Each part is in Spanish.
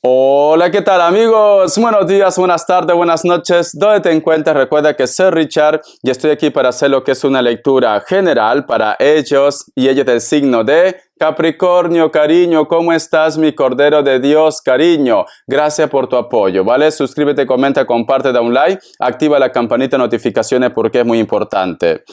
Hola, ¿qué tal amigos? Buenos días, buenas tardes, buenas noches. ¿Dónde te encuentras? Recuerda que soy Richard y estoy aquí para hacer lo que es una lectura general para ellos y ellas del signo de Capricornio. Cariño, ¿cómo estás, mi Cordero de Dios? Cariño, gracias por tu apoyo, ¿vale? Suscríbete, comenta, comparte, da un like, activa la campanita de notificaciones porque es muy importante.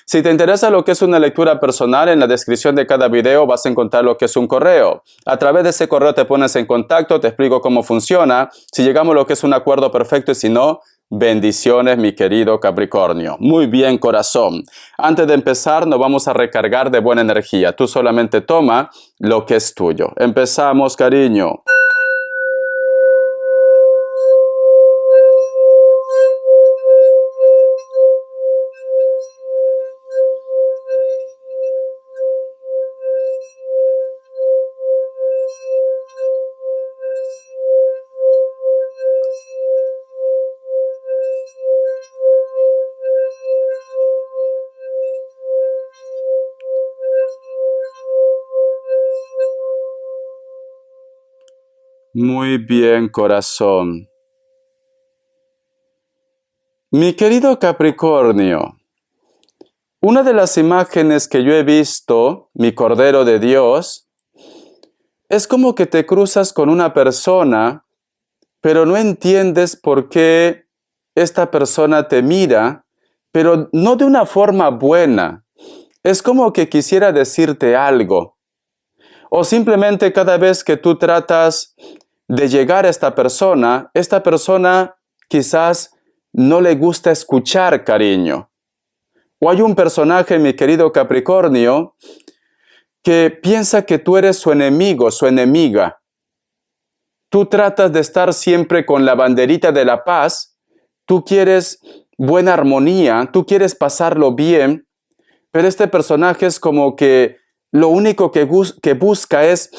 Si te interesa lo que es una lectura personal, en la descripción de cada video vas a encontrar lo que es un correo. A través de ese correo te pones en contacto, te explico cómo funciona, si llegamos a lo que es un acuerdo perfecto y si no, bendiciones, mi querido Capricornio. Muy bien, corazón. Antes de empezar, nos vamos a recargar de buena energía. Tú solamente toma lo que es tuyo. Empezamos, cariño. Muy bien, corazón. Mi querido Capricornio, una de las imágenes que yo he visto, mi Cordero de Dios, es como que te cruzas con una persona, pero no entiendes por qué esta persona te mira, pero no de una forma buena. Es como que quisiera decirte algo. O simplemente cada vez que tú tratas de llegar a esta persona quizás no le gusta escuchar, cariño. O hay un personaje, mi querido Capricornio, que piensa que tú eres su enemigo, su enemiga. Tú tratas de estar siempre con la banderita de la paz, tú quieres buena armonía, tú quieres pasarlo bien, pero este personaje es como que lo único que busca es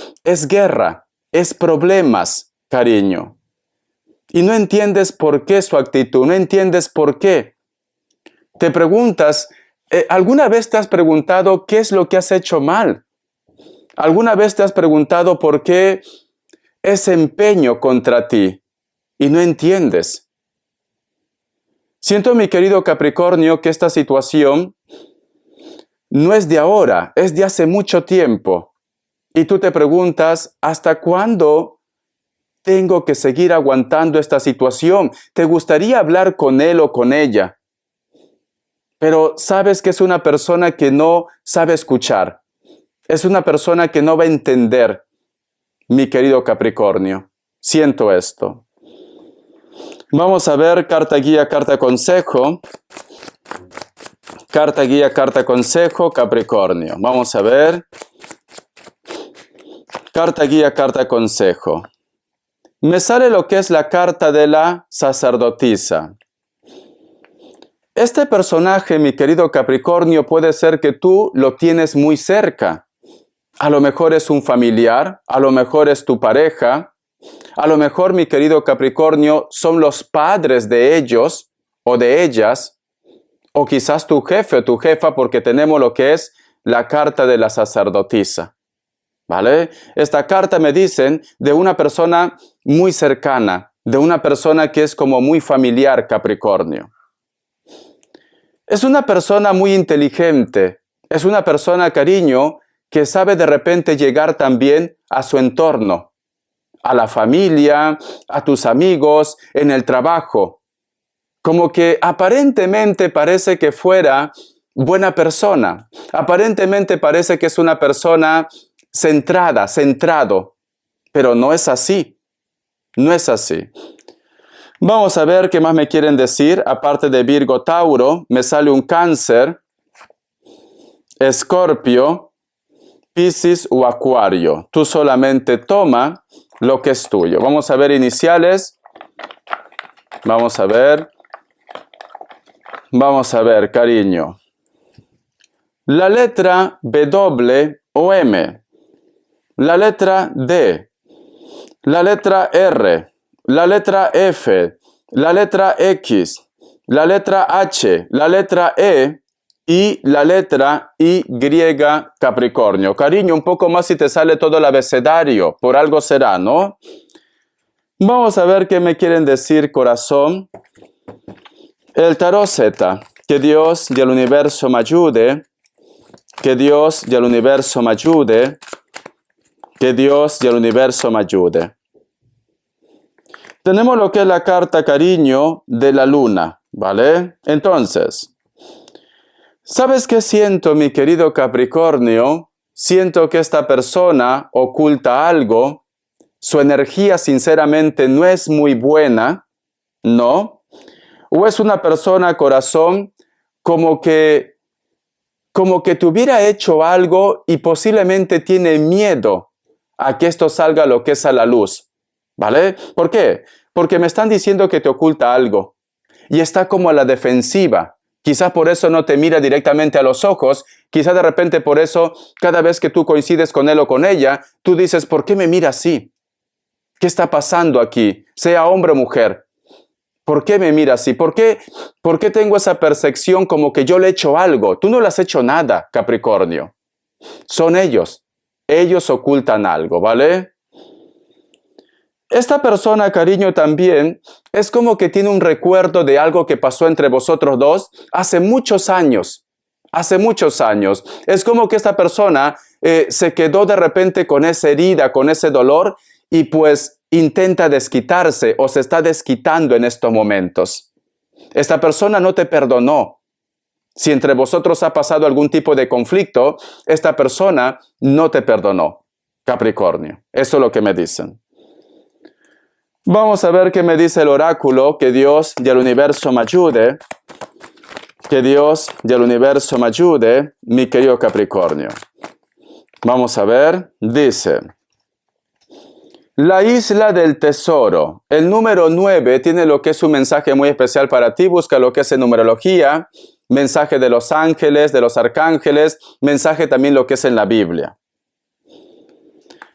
guerra, es problemas, cariño. Y no entiendes por qué su actitud, no entiendes por qué. Te preguntas, ¿alguna vez te has preguntado qué es lo que has hecho mal? ¿Alguna vez te has preguntado por qué ese empeño contra ti y no entiendes? Siento, mi querido Capricornio, que esta situación no es de ahora, es de hace mucho tiempo. Y tú te preguntas, ¿hasta cuándo tengo que seguir aguantando esta situación? ¿Te gustaría hablar con él o con ella? Pero sabes que es una persona que no sabe escuchar. Es una persona que no va a entender, mi querido Capricornio. Siento esto. Vamos a ver carta guía, carta consejo. Carta guía, carta consejo, Capricornio. Vamos a ver. Carta guía, carta consejo. Me sale lo que es la carta de la sacerdotisa. Este personaje, mi querido Capricornio, puede ser que tú lo tienes muy cerca. A lo mejor es un familiar, a lo mejor es tu pareja, a lo mejor, mi querido Capricornio, son los padres de ellos o de ellas, o quizás tu jefe o tu jefa, porque tenemos lo que es la carta de la sacerdotisa. ¿Vale? Esta carta me dicen de una persona muy cercana, de una persona que es como muy familiar, Capricornio. Es una persona muy inteligente, es una persona, cariño, que sabe de repente llegar también a su entorno, a la familia, a tus amigos, en el trabajo. Como que aparentemente parece que fuera buena persona, aparentemente parece que es una persona centrada, centrado, pero no es así, no es así. Vamos a ver qué más me quieren decir. Aparte de Virgo, Tauro, me sale un Cáncer, Escorpio, Piscis o Acuario. Tú solamente toma lo que es tuyo. Vamos a ver iniciales. Vamos a ver. Vamos a ver, cariño. La letra W o M. La letra D. La letra R. La letra F. La letra X. La letra H. La letra E. Y la letra Y, Capricornio. Cariño, un poco más si te sale todo el abecedario. Por algo será, ¿no? Vamos a ver qué me quieren decir, corazón. El tarot Z. Que Dios y el universo me ayude. Que Dios y el universo me ayude. Que Dios y el universo me ayude. Tenemos lo que es la carta cariño de la luna, ¿vale? Entonces, ¿sabes qué siento, mi querido Capricornio? Siento que esta persona oculta algo. Su energía, sinceramente, no es muy buena, ¿no? O es una persona, corazón, como que te hubiera hecho algo y posiblemente tiene miedo a que esto salga lo que es a la luz, ¿vale? ¿Por qué? Porque me están diciendo que te oculta algo y está como a la defensiva. Quizás por eso no te mira directamente a los ojos, quizás de repente por eso cada vez que tú coincides con él o con ella, tú dices, ¿por qué me mira así? ¿Qué está pasando aquí? Sea hombre o mujer. ¿Por qué me mira así? ¿Por qué tengo esa percepción como que yo le he hecho algo? Tú no le has hecho nada, Capricornio. Son ellos. Ellos ocultan algo, ¿vale? Esta persona, cariño, también es como que tiene un recuerdo de algo que pasó entre vosotros dos hace muchos años. Hace muchos años. Es como que esta persona se quedó de repente con esa herida, con ese dolor y pues intenta desquitarse o se está desquitando en estos momentos. Esta persona no te perdonó. Si entre vosotros ha pasado algún tipo de conflicto, esta persona no te perdonó, Capricornio. Eso es lo que me dicen. Vamos a ver qué me dice el oráculo. Que Dios y el universo me ayude. Que Dios y el universo me ayude, mi querido Capricornio. Vamos a ver. Dice: la isla del tesoro. El número 9 tiene lo que es un mensaje muy especial para ti. Busca lo que es en numerología. Mensaje de los ángeles, de los arcángeles. Mensaje también lo que es en la Biblia.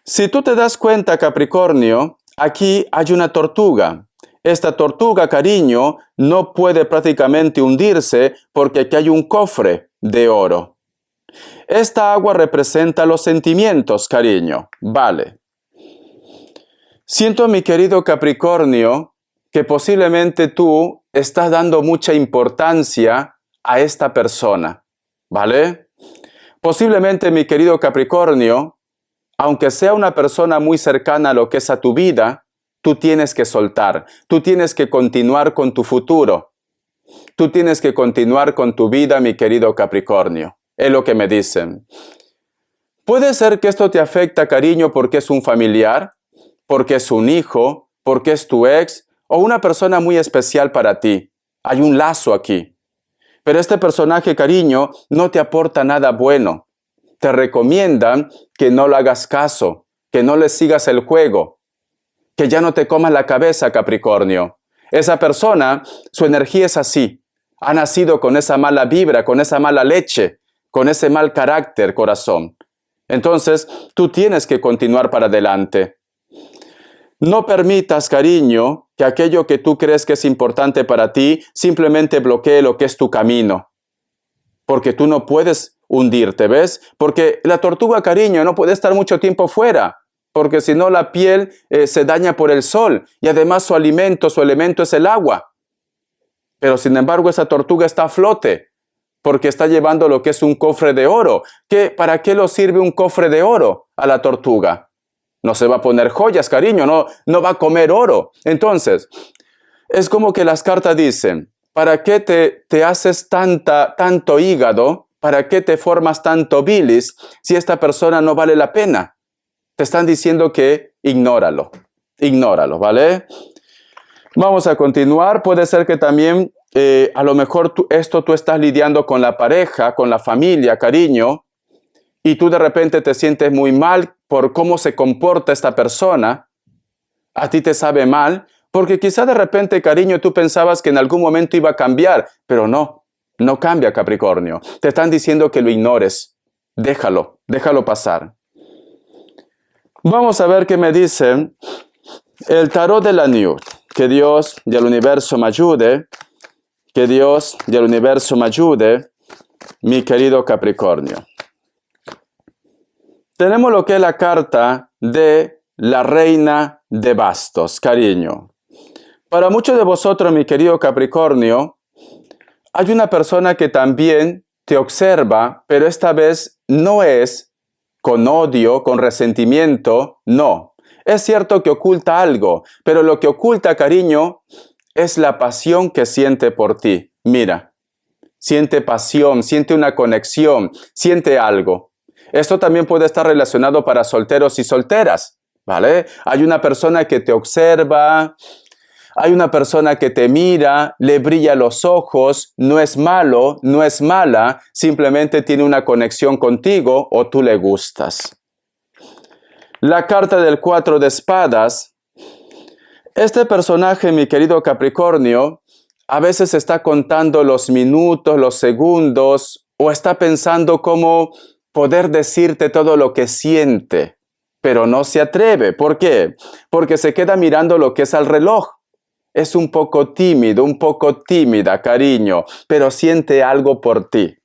Si tú te das cuenta, Capricornio, aquí hay una tortuga. Esta tortuga, cariño, no puede prácticamente hundirse porque aquí hay un cofre de oro. Esta agua representa los sentimientos, cariño. Vale. Siento, mi querido Capricornio, que posiblemente tú estás dando mucha importancia a esta persona. ¿Vale? Posiblemente, mi querido Capricornio, aunque sea una persona muy cercana a lo que es a tu vida, tú tienes que soltar, tú tienes que continuar con tu futuro, tú tienes que continuar con tu vida, mi querido Capricornio. Es lo que me dicen. Puede ser que esto te afecta, cariño, porque es un familiar, porque es un hijo, porque es tu ex o una persona muy especial para ti. Hay un lazo aquí. Pero este personaje, cariño, no te aporta nada bueno. Te recomiendan que no le hagas caso, que no le sigas el juego, que ya no te comas la cabeza, Capricornio. Esa persona, su energía es así. Ha nacido con esa mala vibra, con esa mala leche, con ese mal carácter, corazón. Entonces, tú tienes que continuar para adelante. No permitas, cariño, que aquello que tú crees que es importante para ti simplemente bloquee lo que es tu camino. Porque tú no puedes hundirte, ¿ves? Porque la tortuga, cariño, no puede estar mucho tiempo fuera, porque si no la piel se daña por el sol y además su alimento, su elemento es el agua. Pero sin embargo esa tortuga está a flote porque está llevando lo que es un cofre de oro. ¿Para qué le sirve un cofre de oro a la tortuga? No se va a poner joyas, cariño, no va a comer oro. Entonces, es como que las cartas dicen: ¿para qué te haces tanto hígado? ¿Para qué te formas tanto bilis si esta persona no vale la pena? Te están diciendo que ignóralo, ¿vale? Vamos a continuar. Puede ser que también, a lo mejor tú estás lidiando con la pareja, con la familia, cariño, y tú de repente te sientes muy mal por cómo se comporta esta persona. A ti te sabe mal, porque quizá de repente, cariño, tú pensabas que en algún momento iba a cambiar, pero no cambia, Capricornio. Te están diciendo que lo ignores. Déjalo pasar. Vamos a ver qué me dicen el tarot de la Newt. Que Dios y el universo me ayude. Que Dios y el universo me ayude, mi querido Capricornio. Tenemos lo que es la carta de la reina de bastos, cariño. Para muchos de vosotros, mi querido Capricornio, hay una persona que también te observa, pero esta vez no es con odio, con resentimiento, no. Es cierto que oculta algo, pero lo que oculta, cariño, es la pasión que siente por ti. Mira, siente pasión, siente una conexión, siente algo. Esto también puede estar relacionado para solteros y solteras, ¿vale? Hay una persona que te observa, hay una persona que te mira, le brilla los ojos, no es malo, no es mala, simplemente tiene una conexión contigo o tú le gustas. La carta del 4 de espadas. Este personaje, mi querido Capricornio, a veces está contando los minutos, los segundos, o está pensando cómo poder decirte todo lo que siente, pero no se atreve. ¿Por qué? Porque se queda mirando lo que es al reloj. Es un poco tímido, un poco tímida, cariño, pero siente algo por ti.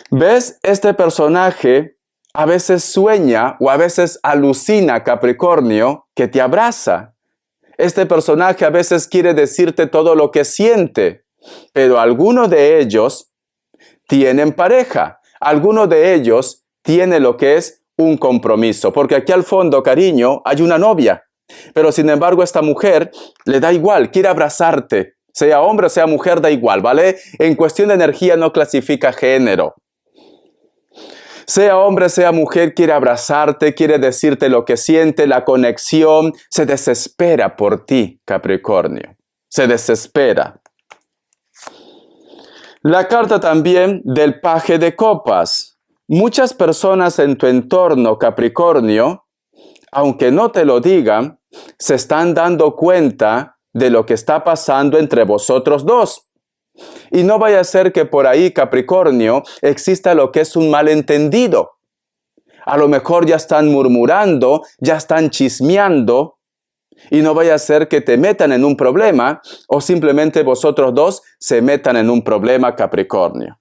¿Ves? Este personaje a veces sueña o a veces alucina, Capricornio, que te abraza. Este personaje a veces quiere decirte todo lo que siente, pero algunos de ellos tienen pareja. Algunos de ellos tienen lo que es un compromiso, porque aquí al fondo, cariño, hay una novia. Pero sin embargo, esta mujer le da igual, quiere abrazarte. Sea hombre o sea mujer, da igual, ¿vale? En cuestión de energía no clasifica género. Sea hombre, sea mujer, quiere abrazarte, quiere decirte lo que siente, la conexión. Se desespera por ti, Capricornio. Se desespera. La carta también del paje de copas. Muchas personas en tu entorno, Capricornio, aunque no te lo digan, se están dando cuenta de lo que está pasando entre vosotros dos. Y no vaya a ser que por ahí, Capricornio, exista lo que es un malentendido. A lo mejor ya están murmurando, ya están chismeando, y no vaya a ser que te metan en un problema, o simplemente vosotros dos se metan en un problema, Capricornio.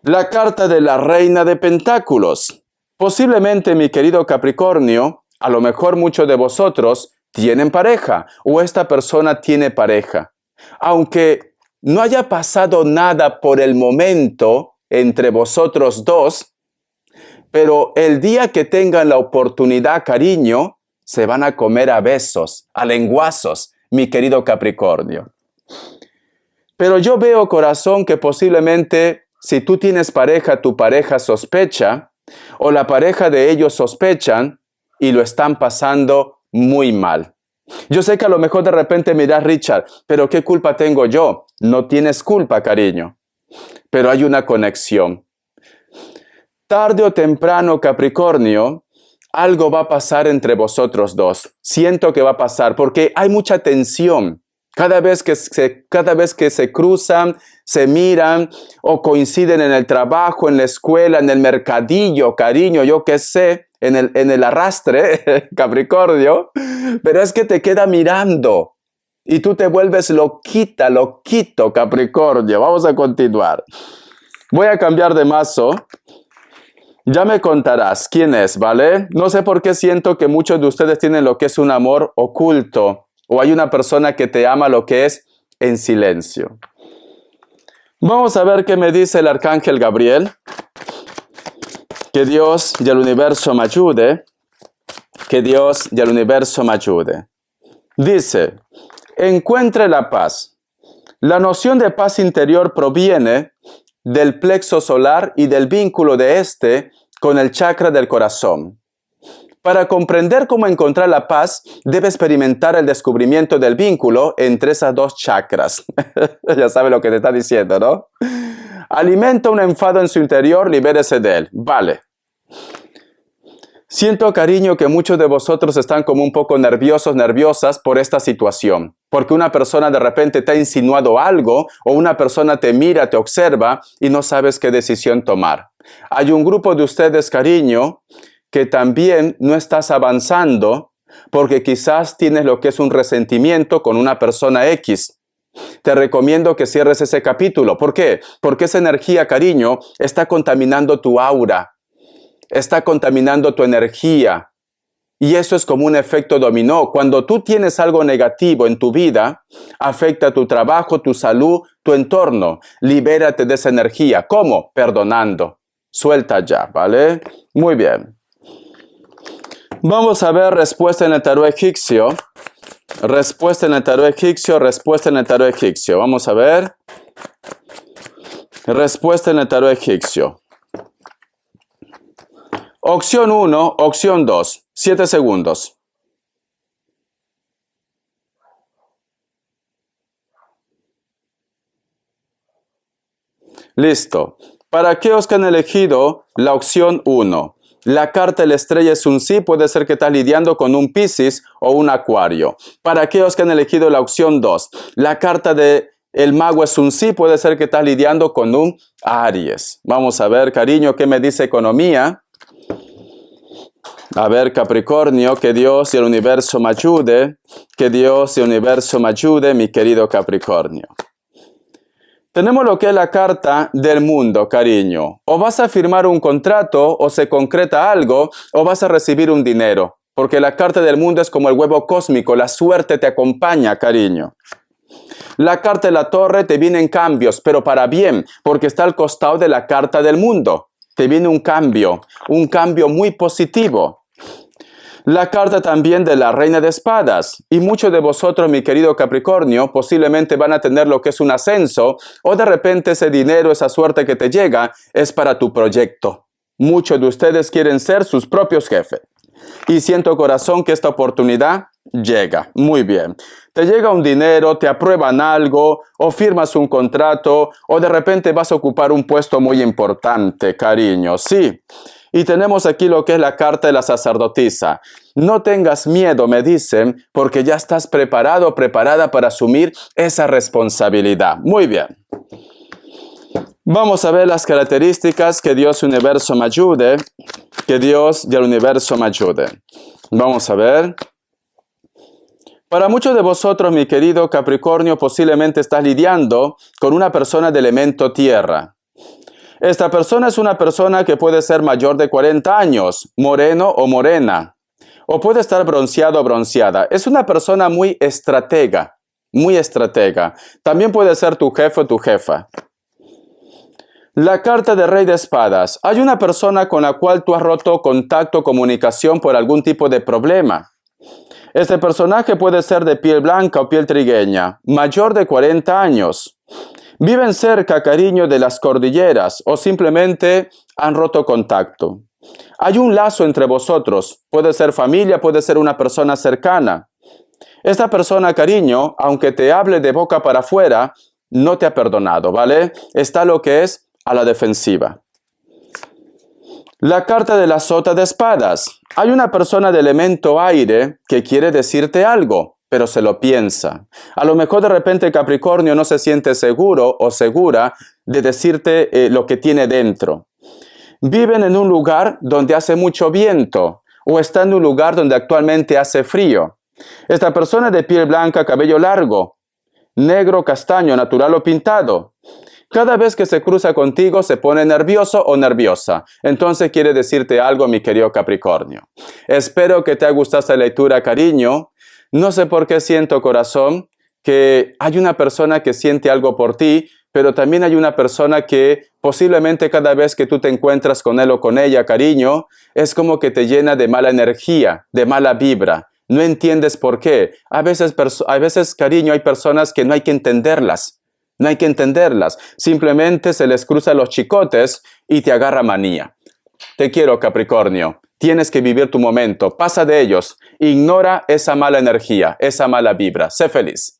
La carta de la reina de pentáculos. Posiblemente, mi querido Capricornio, a lo mejor muchos de vosotros tienen pareja, o esta persona tiene pareja. Aunque no haya pasado nada por el momento entre vosotros dos, pero el día que tengan la oportunidad, cariño, se van a comer a besos, a lenguazos, mi querido Capricornio. Pero yo veo, corazón, que posiblemente si tú tienes pareja, tu pareja sospecha, o la pareja de ellos sospechan y lo están pasando muy mal. Yo sé que a lo mejor de repente miras, Richard, pero ¿qué culpa tengo yo? No tienes culpa, cariño. Pero hay una conexión. Tarde o temprano, Capricornio, algo va a pasar entre vosotros dos. Siento que va a pasar porque hay mucha tensión. Cada vez que se cruzan, se miran o coinciden en el trabajo, en la escuela, en el mercadillo, cariño, yo qué sé, en el arrastre, Capricornio, pero es que te queda mirando y tú te vuelves loquito, Capricornio. Vamos a continuar. Voy a cambiar de mazo. Ya me contarás quién es, ¿vale? No sé por qué siento que muchos de ustedes tienen lo que es un amor oculto o hay una persona que te ama lo que es en silencio. Vamos a ver qué me dice el arcángel Gabriel. Que Dios y el universo me ayude. Que Dios y el universo me ayude. Dice, encuentre la paz. La noción de paz interior proviene del plexo solar y del vínculo de este con el chakra del corazón. Para comprender cómo encontrar la paz, debe experimentar el descubrimiento del vínculo entre esas dos chakras. Ya sabe lo que te está diciendo, ¿no? Alimenta un enfado en su interior, libérese de él. Vale. Siento, cariño, que muchos de vosotros están como un poco nerviosos, nerviosas por esta situación. Porque una persona de repente te ha insinuado algo o una persona te mira, te observa y no sabes qué decisión tomar. Hay un grupo de ustedes, cariño, que también no estás avanzando porque quizás tienes lo que es un resentimiento con una persona X. Te recomiendo que cierres ese capítulo. ¿Por qué? Porque esa energía, cariño, está contaminando tu aura. Está contaminando tu energía. Y eso es como un efecto dominó. Cuando tú tienes algo negativo en tu vida, afecta tu trabajo, tu salud, tu entorno. Libérate de esa energía. ¿Cómo? Perdonando. Suelta ya, ¿vale? Muy bien. Vamos a ver respuesta en el tarot egipcio. Respuesta en el tarot egipcio, respuesta en el tarot egipcio. Vamos a ver. Respuesta en el tarot egipcio. Opción 1, opción 2. 7 segundos. Listo. Para aquellos que han elegido la opción 1, la carta de la estrella es un sí, puede ser que estás lidiando con un Piscis o un Acuario. Para aquellos que han elegido la opción 2, la carta de el mago es un sí, puede ser que estás lidiando con un Aries. Vamos a ver, cariño, ¿qué me dice economía? A ver, Capricornio, que Dios y el universo me ayude. Que Dios y el universo me ayude, mi querido Capricornio. Tenemos lo que es la carta del mundo, cariño. O vas a firmar un contrato, o se concreta algo, o vas a recibir un dinero. Porque la carta del mundo es como el huevo cósmico, la suerte te acompaña, cariño. La carta de la torre te vienen cambios, pero para bien, porque está al costado de la carta del mundo. Te viene un cambio muy positivo. La carta también de la reina de espadas. Y muchos de vosotros, mi querido Capricornio, posiblemente van a tener lo que es un ascenso, o de repente ese dinero, esa suerte que te llega, es para tu proyecto. Muchos de ustedes quieren ser sus propios jefes. Y siento corazón que esta oportunidad llega. Muy bien. Te llega un dinero, te aprueban algo, o firmas un contrato, o de repente vas a ocupar un puesto muy importante, cariño. Sí. Y tenemos aquí lo que es la carta de la sacerdotisa. No tengas miedo, me dicen, porque ya estás preparado, preparada para asumir esa responsabilidad. Muy bien. Vamos a ver las características. Que Dios y el universo me ayude. Que Dios y el universo me ayude. Vamos a ver. Para muchos de vosotros, mi querido Capricornio, posiblemente estás lidiando con una persona de elemento tierra. Esta persona es una persona que puede ser mayor de 40 años, moreno o morena, o puede estar bronceado o bronceada. Es una persona muy estratega, muy estratega. También puede ser tu jefe o tu jefa. La carta de Rey de Espadas. Hay una persona con la cual tú has roto contacto, comunicación por algún tipo de problema. Este personaje puede ser de piel blanca o piel trigueña, mayor de 40 años. Viven cerca, cariño, de las cordilleras o simplemente han roto contacto. Hay un lazo entre vosotros. Puede ser familia, puede ser una persona cercana. Esta persona, cariño, aunque te hable de boca para afuera, no te ha perdonado, ¿vale? Está lo que es a la defensiva. La carta de la sota de espadas. Hay una persona de elemento aire que quiere decirte algo, pero se lo piensa. A lo mejor de repente Capricornio no se siente seguro o segura de decirte lo que tiene dentro. Viven en un lugar donde hace mucho viento o está en un lugar donde actualmente hace frío. Esta persona de piel blanca, cabello largo, negro, castaño, natural o pintado. Cada vez que se cruza contigo se pone nervioso o nerviosa. Entonces quiere decirte algo, mi querido Capricornio. Espero que te haya gustado esta lectura, cariño. No sé por qué siento, corazón, que hay una persona que siente algo por ti, pero también hay una persona que posiblemente cada vez que tú te encuentras con él o con ella, cariño, es como que te llena de mala energía, de mala vibra. No entiendes por qué. A veces, cariño, hay personas que no hay que entenderlas. No hay que entenderlas. Simplemente se les cruza los chicotes y te agarra manía. Te quiero, Capricornio. Tienes que vivir tu momento. Pasa de ellos. Ignora esa mala energía, esa mala vibra. Sé feliz.